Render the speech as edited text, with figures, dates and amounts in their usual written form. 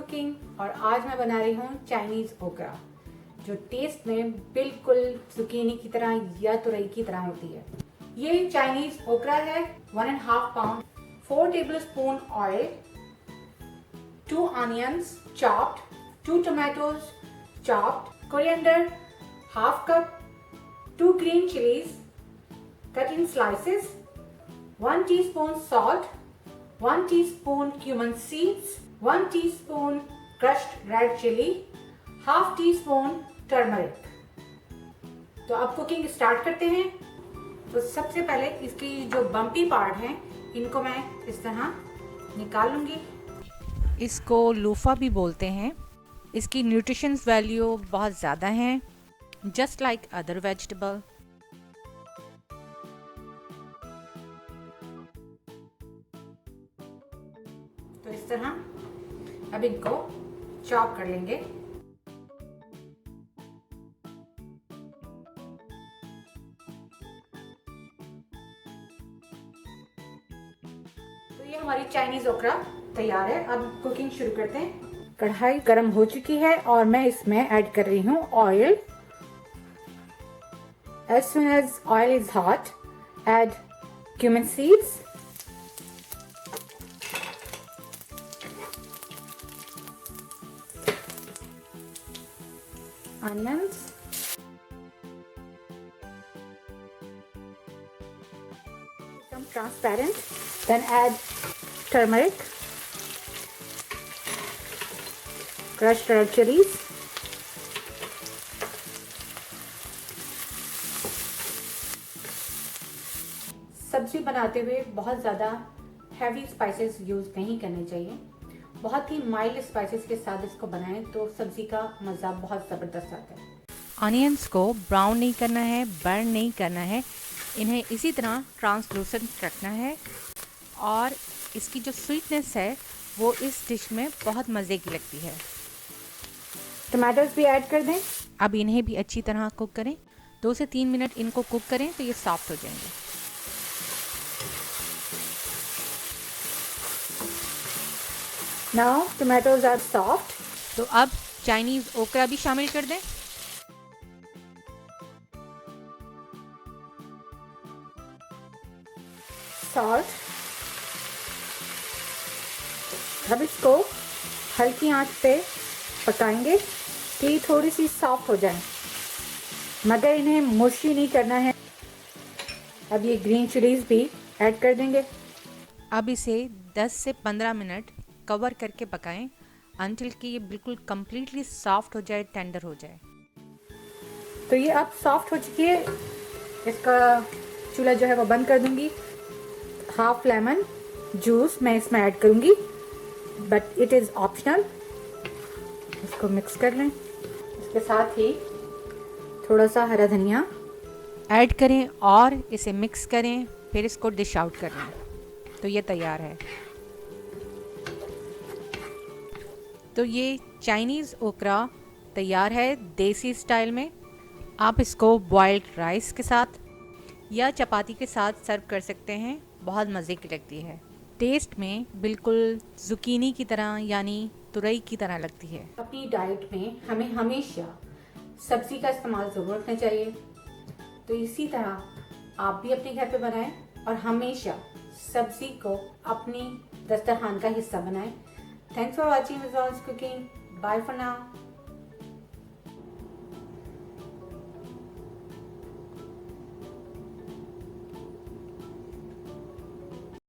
Cooking और आज मैं बना रही हूँ चाइनीज ओकरा जो टेस्ट में बिल्कुल जुकीनी की तरह या तुरई की तरह होती है। ये चाइनीज ओकरा है 1.5 pound, 4 tablespoon oil, 2 onions chopped, 2 tomatoes chopped, coriander half cup, 2 green chilies cut in slices, 1 teaspoon salt, 1 teaspoon cumin seeds, 1 teaspoon crushed red chili, half teaspoon turmeric। तो अब कुकिंग स्टार्ट करते हैं। तो सबसे पहले इसकी जो बम्पी पार्ट हैं इनको मैं इस तरह निकाल लूंगी। इसको लूफा भी बोलते हैं। इसकी न्यूट्रिशंस वैल्यू बहुत ज़्यादा है, जस्ट लाइक अदर वेजिटेबल। तो इस तरह अब इनको चॉप कर लेंगे। तो ये हमारी चाइनीज ओकरा तैयार है। अब कुकिंग शुरू करते हैं। कढ़ाई गर्म हो चुकी है और मैं इसमें ऐड कर रही हूँ oil. As soon as oil is hot, add cumin seeds, onions, become transparent, then add turmeric, crushed red chilies, सब्जी बनाते हुए बहुत ज़्यादा हैवी स्पाइसेस यूज़ नहीं करने चाहिए। बहुत ही माइल्ड स्पाइसेस के साथ इसको बनाएं तो सब्जी का मज़ा बहुत ज़बरदस्त आता है। ऑनियंस को ब्राउन नहीं करना है, बर्न नहीं करना है, इन्हें इसी तरह ट्रांसलूसेंट रखना है और इसकी जो स्वीटनेस है वो इस डिश में बहुत मज़े की लगती है। टमाटोज भी ऐड कर दें। अब इन्हें भी अच्छी तरह कुक करें। 2 से 3 मिनट इनको कुक करें तो ये सॉफ्ट हो जाएंगे। Now tomatoes are soft. तो अब चाइनीज ओकरा भी शामिल कर दें। Salt. अब इसको हल्की आंच पे पकाएंगे कि ये थोड़ी सी सॉफ्ट हो जाए, मगर इन्हें मुशी नहीं करना है। अब ये ग्रीन चिलीज भी ऐड कर देंगे। अब इसे 10 से 15 मिनट कवर करके पकाएं अंटिल कि ये बिल्कुल कम्प्लीटली सॉफ्ट हो जाए, टेंडर हो जाए। तो ये अब सॉफ्ट हो चुकी है। इसका चूल्हा जो है वो बंद कर दूंगी। हाफ लेमन जूस मैं इसमें ऐड करूंगी, बट इट इज़ ऑप्शनल। इसको मिक्स कर लें। इसके साथ ही थोड़ा सा हरा धनिया ऐड करें और इसे मिक्स करें, फिर इसको डिश आउट कर लें। तो ये तैयार है। तो ये चाइनीज़ ओकरा तैयार है देसी स्टाइल में। आप इसको बॉइल्ड राइस के साथ या चपाती के साथ सर्व कर सकते हैं। बहुत मज़े की लगती है। टेस्ट में बिल्कुल जुकीनी की तरह यानी तुरई की तरह लगती है। अपनी डाइट में हमें हमेशा सब्ज़ी का इस्तेमाल ज़रूर रखना चाहिए। तो इसी तरह आप भी अपने घर पे बनाएं और हमेशा सब्ज़ी को अपनी दस्तरखान का हिस्सा बनाएं। Thanks for watching Rizal's Cooking. Bye for now.